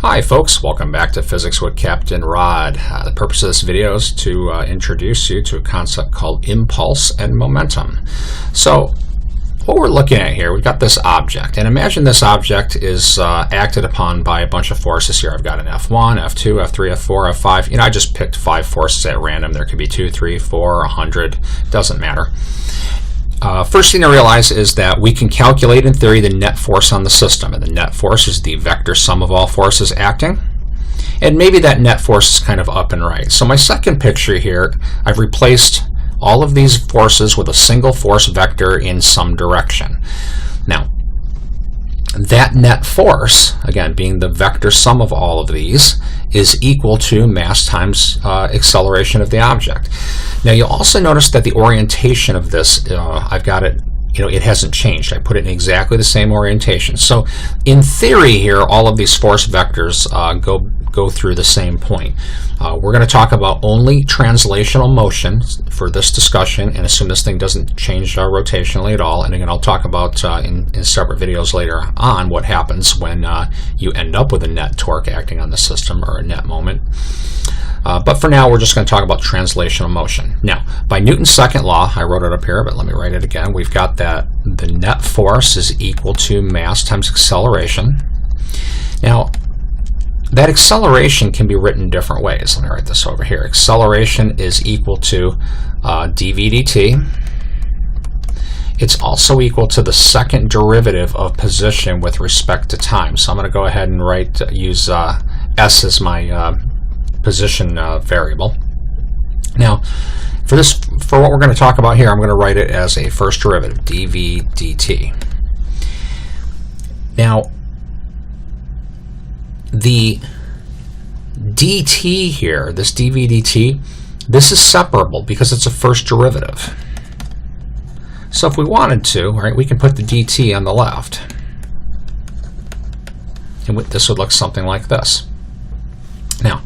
Hi folks, welcome back to Physics with Captain Rod. The purpose of this video is to introduce you to a concept called impulse and momentum. So what we're looking at here, we've got this object, and imagine this object is acted upon by a bunch of forces here. I've got an F1, F2, F3, F4, F5. I just picked 5 forces at random. There could be 2, 3, 4, 100, doesn't matter. First thing to realize is that we can calculate in theory the net force on the system, and the net force is the vector sum of all forces acting, and maybe that net force is kind of up and right. So my second picture here, I've replaced all of these forces with a single force vector in some direction. Now that net force, again being the vector sum of all of these, is equal to mass times acceleration of the object. Now you'll also notice that the orientation of this, I've got it, it hasn't changed. I put it in exactly the same orientation. So in theory here, all of these force vectors go through the same point. We're going to talk about only translational motion for this discussion and assume this thing doesn't change rotationally at all. And again, I'll talk about in separate videos later on what happens when you end up with a net torque acting on the system or a net moment. But for now, we're just going to talk about translational motion. Now, by Newton's second law, I wrote it up here, but let me write it again. We've got that the net force is equal to mass times acceleration. Now, that acceleration can be written different ways. Let me write this over here. Acceleration is equal to dv dt. It's also equal to the second derivative of position with respect to time. So I'm going to go ahead and use s as my position variable. Now, for what we're going to talk about here, I'm going to write it as a first derivative, dv dt. Now, the dt here, this dv dt, this is separable because it's a first derivative. So if we wanted to, right, we can put the dt on the left. And this would look something like this. Now,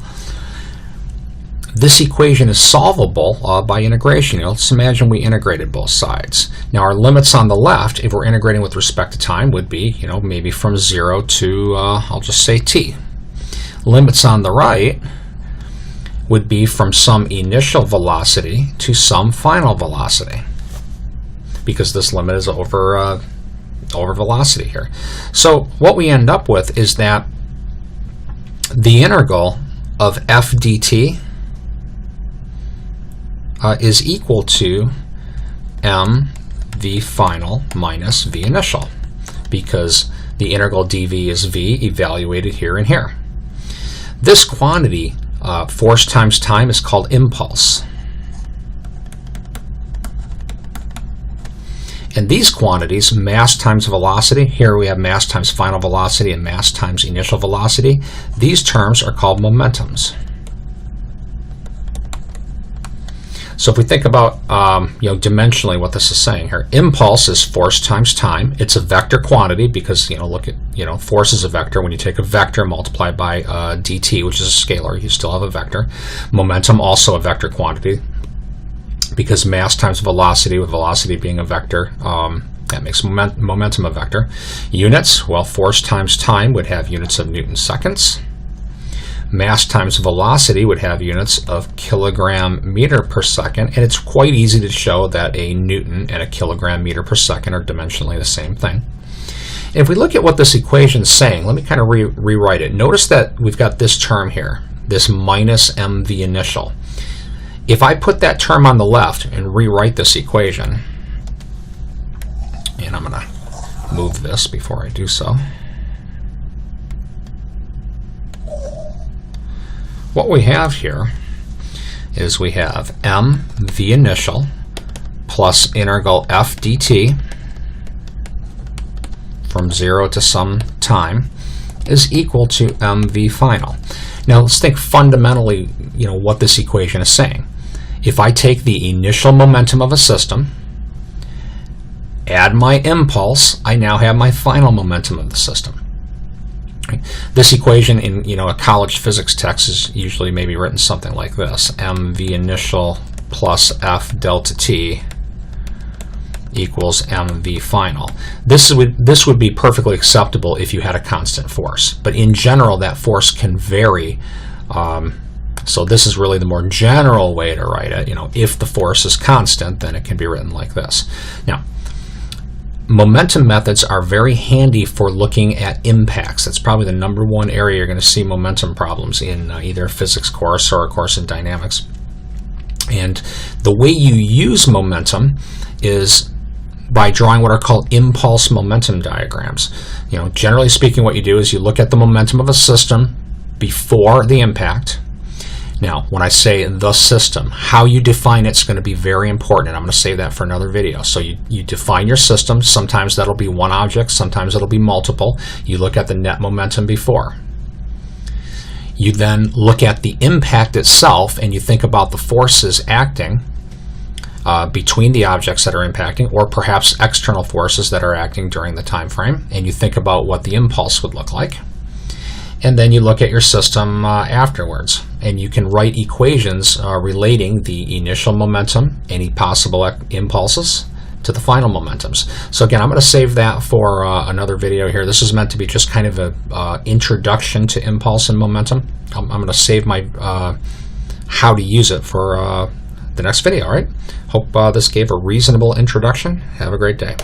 this equation is solvable by integration. Let's imagine we integrated both sides. Now our limits on the left, if we're integrating with respect to time, would be, maybe from 0 to, I'll just say t. Limits on the right would be from some initial velocity to some final velocity, because this limit is over velocity here. So what we end up with is that the integral of f dt is equal to m v final minus v initial, because the integral dv is v evaluated here and here. This quantity, force times time, is called impulse. And these quantities, mass times velocity, here we have mass times final velocity and mass times initial velocity, these terms are called momentums. So if we think about dimensionally what this is saying here, impulse is force times time. It's a vector quantity because look at force is a vector. When you take a vector multiplied by dt, which is a scalar, you still have a vector. Momentum also a vector quantity because mass times velocity, with velocity being a vector, that makes momentum a vector. Units, well, force times time would have units of Newton seconds. Mass times velocity would have units of kilogram meter per second, and it's quite easy to show that a Newton and a kilogram meter per second are dimensionally the same thing. And if we look at what this equation is saying, let me kind of rewrite it. Notice that we've got this term here, this minus mv initial. If I put that term on the left and rewrite this equation, and I'm going to move this before I do so. What we have here is we have m v initial plus integral f dt from 0 to some time is equal to mv final. Now let's think fundamentally, what this equation is saying. If I take the initial momentum of a system, add my impulse, I now have my final momentum of the system. This equation in a college physics text is usually maybe written something like this: mv initial plus f delta t equals mv final. This would be perfectly acceptable if you had a constant force, but in general that force can vary. So this is really the more general way to write it. If the force is constant, then it can be written like this. Now, momentum methods are very handy for looking at impacts. That's probably the #1 area you're going to see momentum problems in either a physics course or a course in dynamics. And the way you use momentum is by drawing what are called impulse momentum diagrams. Generally speaking, what you do is you look at the momentum of a system before the impact. Now, when I say the system, how you define it's going to be very important, and I'm going to save that for another video. So you define your system. Sometimes that'll be one object, sometimes it'll be multiple. You look at the net momentum before. You then look at the impact itself, and you think about the forces acting between the objects that are impacting, or perhaps external forces that are acting during the time frame, and you think about what the impulse would look like. And then you look at your system afterwards, and you can write equations relating the initial momentum, any possible impulses, to the final momentums. So again, I'm going to save that for another video here. This is meant to be just kind of an introduction to impulse and momentum. I'm going to save my how to use it for the next video. All right. Hope this gave a reasonable introduction. Have a great day.